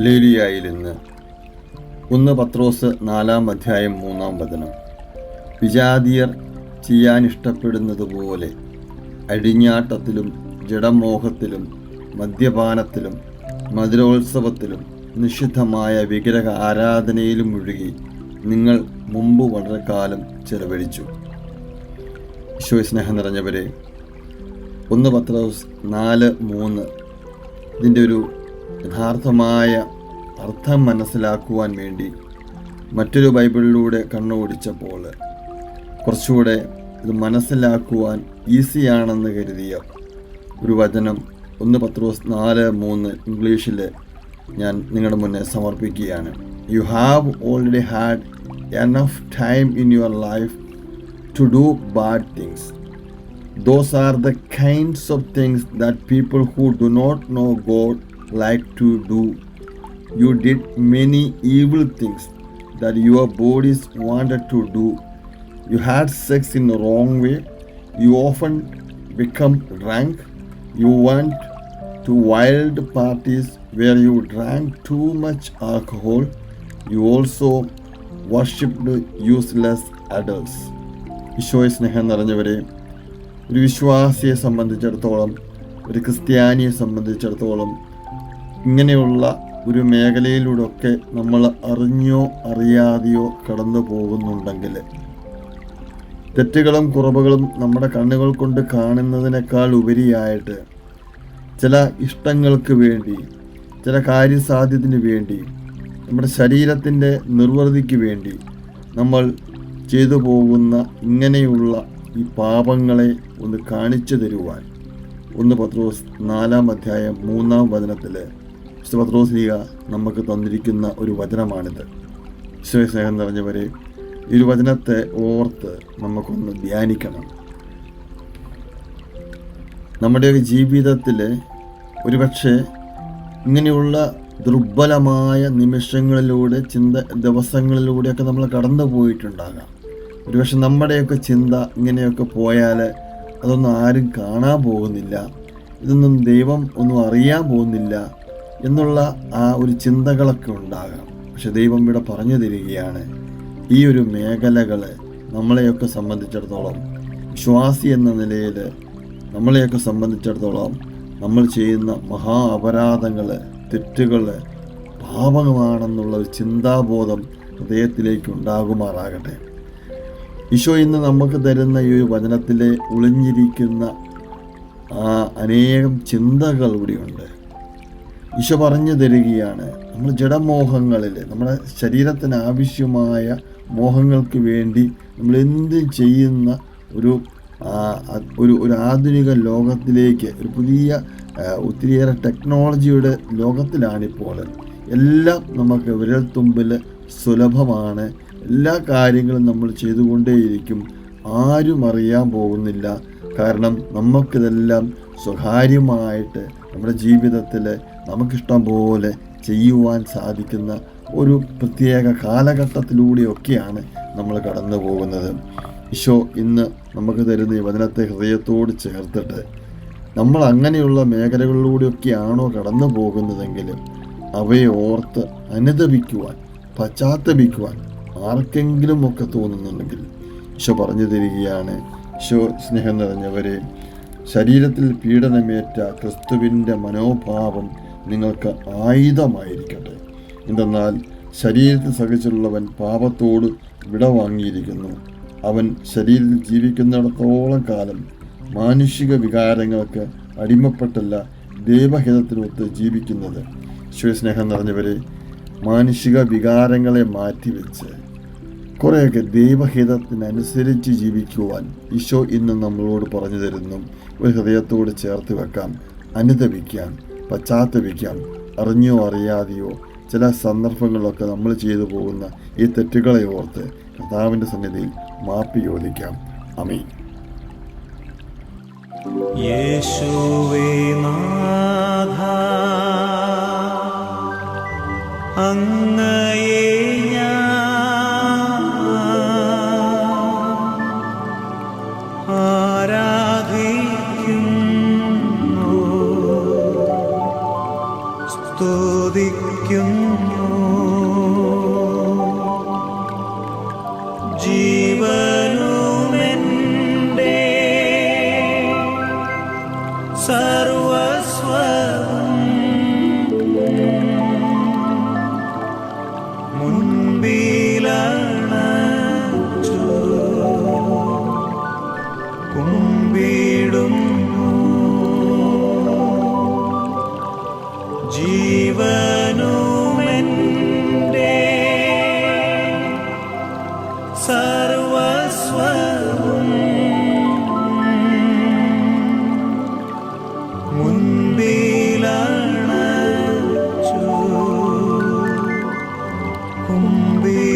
ഹല്ലേലൂയായിൽ ഇന്ന് 1 പത്രോസ് 4 അധ്യായം 3 വചനം. വിജാതിയർ ചെയ്യാനിഷ്ടപ്പെടുന്നതുപോലെ അടിഞ്ഞാട്ടത്തിലും ജഡമോഹത്തിലും മദ്യപാനത്തിലും മധുരോത്സവത്തിലും നിഷിദ്ധമായ വിഗ്രഹ ആരാധനയിലും മുഴുകി നിങ്ങൾ മുമ്പ് വളരെ കാലം ചെലവഴിച്ചു. ഈശോയെ സ്നേഹം നിറഞ്ഞവരെ, 1 പത്രോസ് 4:3 ഇതിൻ്റെ ഒരു യഥാർത്ഥമായ അർത്ഥം മനസ്സിലാക്കുവാൻ വേണ്ടി മറ്റൊരു ബൈബിളിലൂടെ കണ്ണോടിച്ചപ്പോൾ കുറച്ചുകൂടെ ഇത് മനസ്സിലാക്കുവാൻ ഈസിയാണെന്ന് കരുതിയ ഒരു വചനം 1 പത്രോസ് 4:3 ഇംഗ്ലീഷിൽ ഞാൻ നിങ്ങളുടെ മുന്നേ സമർപ്പിക്കുകയാണ്. You have already had enough time in your life to do bad things. Those are the kinds of things that people who do not know God like to do. You did many evil things that your bodies wanted to do. You had sex in the wrong way. You often become drunk. You went to wild parties where you drank too much alcohol. You also worshipped useless adults. ഈശോയെ സ്നേഹം നിറഞ്ഞവരെ, ഒരു വിശ്വാസിയെ സംബന്ധിച്ചിടത്തോളം, ഒരു ക്രിസ്ത്യാനിയെ സംബന്ധിച്ചിടത്തോളം ഇങ്ങനെയുള്ള ഒരു മേഖലയിലൂടെയൊക്കെ നമ്മൾ അറിഞ്ഞോ അറിയാതെയോ കടന്നു പോകുന്നുണ്ടെങ്കിൽ തെറ്റുകളും കുറവുകളും നമ്മുടെ കണ്ണുകൾ കൊണ്ട് കാണുന്നതിനേക്കാൾ ഉപരിയായിട്ട് ചില ഇഷ്ടങ്ങൾക്ക് വേണ്ടി, ചില കാര്യസാധ്യത്തിന് വേണ്ടി, നമ്മുടെ ശരീരത്തിൻ്റെ നിർവൃതിക്ക് വേണ്ടി നമ്മൾ ചെയ്തു പോകുന്ന ഇങ്ങനെയുള്ള ഈ പാപങ്ങളെ ഒന്ന് കാണിച്ചു തരുവാൻ 1 പത്രോസ് 4 അധ്യായം 3 വചനത്തിൽ പത്രോസ് ലീഗ നമുക്ക് തന്നിരിക്കുന്ന ഒരു വചനമാണിത്. ഈശോയെ സ്നേഹം നിറഞ്ഞവരെ, ഈ ഒരു വചനത്തെ ഓർത്ത് നമുക്കൊന്ന് ധ്യാനിക്കണം. നമ്മുടെ ജീവിതത്തിൽ ഒരുപക്ഷെ ഇങ്ങനെയുള്ള ദുർബലമായ നിമിഷങ്ങളിലൂടെ ദിവസങ്ങളിലൂടെയൊക്കെ നമ്മൾ കടന്നു പോയിട്ടുണ്ടാകാം. ഒരുപക്ഷെ നമ്മുടെയൊക്കെ ചിന്ത ഇങ്ങനെയൊക്കെ പോയാൽ അതൊന്നും ആരും കാണാൻ പോകുന്നില്ല, ഇതൊന്നും ദൈവം ഒന്നും അറിയാൻ പോകുന്നില്ല എന്നുള്ള ആ ഒരു ചിന്തകളൊക്കെ ഉണ്ടാകാം. പക്ഷെ ദൈവം ഇവിടെ പറഞ്ഞു തരികയാണ്, ഈ ഒരു മേഖലകൾ നമ്മളെയൊക്കെ സംബന്ധിച്ചിടത്തോളം, വിശ്വാസി എന്ന നിലയിൽ നമ്മളെയൊക്കെ സംബന്ധിച്ചിടത്തോളം നമ്മൾ ചെയ്യുന്ന മഹാ അപരാധങ്ങൾ, തെറ്റുകൾ പാപമാണെന്നുള്ള ഒരു ചിന്താബോധം ഹൃദയത്തിലേക്ക് ഉണ്ടാകുമാറാകട്ടെ. ഈശോ ഇന്ന് നമുക്ക് തരുന്ന ഈ ഒരു വചനത്തിലെ ഒളിഞ്ഞിരിക്കുന്ന ആ അനേകം ചിന്തകൾ ഇവിടെയുണ്ട്. ഈശോ പറഞ്ഞു തരികയാണ്, നമ്മൾ ജഡമോഹങ്ങളിൽ, നമ്മുടെ ശരീരത്തിന് ആവശ്യമായ മോഹങ്ങൾക്ക് വേണ്ടി നമ്മൾ എന്ത് ചെയ്യുന്ന ഒരു ആധുനിക ലോകത്തിലേക്ക്, ഒരു പുതിയ ഒത്തിരിയേറെ ടെക്നോളജിയുടെ ലോകത്തിലാണിപ്പോൾ. എല്ലാം നമുക്ക് വിരൽത്തുമ്പിൽ സുലഭമാണ്. എല്ലാ കാര്യങ്ങളും നമ്മൾ ചെയ്തുകൊണ്ടേയിരിക്കും, ആരും അറിയാൻ പോകുന്നില്ല. കാരണം നമുക്കിതെല്ലാം സ്വകാര്യമായിട്ട് നമ്മുടെ ജീവിതത്തിൽ നമുക്കിഷ്ടം പോലെ ചെയ്യുവാൻ സാധിക്കുന്ന ഒരു പ്രത്യേക കാലഘട്ടത്തിലൂടെയൊക്കെയാണ് നമ്മൾ കടന്നു പോകുന്നത്. ഈശോ ഇന്ന് നമുക്ക് തരുന്ന ഈ വചനത്തെ ഹൃദയത്തോട് ചേർത്തിട്ട് നമ്മൾ അങ്ങനെയുള്ള മേഖലകളിലൂടെയൊക്കെയാണോ കടന്നു പോകുന്നതെങ്കിലും അവയെ ഓർത്ത് അനുതപിക്കുവാൻ, പശ്ചാത്തപിക്കുവാൻ ആർക്കെങ്കിലും ഒക്കെ തോന്നുന്നുണ്ടെങ്കിൽ ഈശോ പറഞ്ഞു തരികയാണ്. ഈശോ സ്നേഹം നിറഞ്ഞവരെ, ശരീരത്തിൽ പീഡനമേറ്റ ക്രിസ്തുവിൻ്റെ മനോഭാവം നിങ്ങൾക്ക് ആയുധമായിരിക്കട്ടെ. എന്തെന്നാൽ ശരീരത്തിൽ സഹിച്ചുള്ളവൻ പാപത്തോട് വിടവാങ്ങിയിരിക്കുന്നു. അവൻ ശരീരത്തിൽ ജീവിക്കുന്നിടത്തോളം കാലം മാനുഷിക വികാരങ്ങൾക്ക് അടിമപ്പെട്ടല്ല ദൈവഹിതത്തിനൊത്ത് ജീവിക്കുന്നത്. ഈശോ സ്നേഹം നിറഞ്ഞവരെ, മാനുഷിക വികാരങ്ങളെ മാറ്റിവെച്ച് കുറേയൊക്കെ ദൈവഹിതത്തിനനുസരിച്ച് ജീവിക്കുവാൻ ഈശോ ഇന്ന് നമ്മളോട് പറഞ്ഞു തരുന്നു. ഒരു ഹൃദയത്തോട് ചേർത്ത് വെക്കാം, അനുതപിക്കാം, പശ്ചാത്തപിക്കാം. അറിഞ്ഞോ അറിയാതെയോ ചില സന്ദർഭങ്ങളിലൊക്കെ നമ്മൾ ചെയ്തു പോകുന്ന ഈ തെറ്റുകളെ ഓർത്ത് കർത്താവിൻ്റെ സന്നിധിയിൽ മാപ്പ് ചോദിക്കാം. ആമേൻ. യേശുവേ നാഥ, അങ്ങയെ ആരാധിക്കുന്നു, സ്തുതിക്കുന്നു. ജീവനുമെൻ്റെ സർവസ്വം മുൻപിലണച്ചു കുമ്പിടുന്നു. ജീവനുമെൻ്റെ സർവസ്വം മുൻപിലണച്ചു കുമ്പിടുന്നു.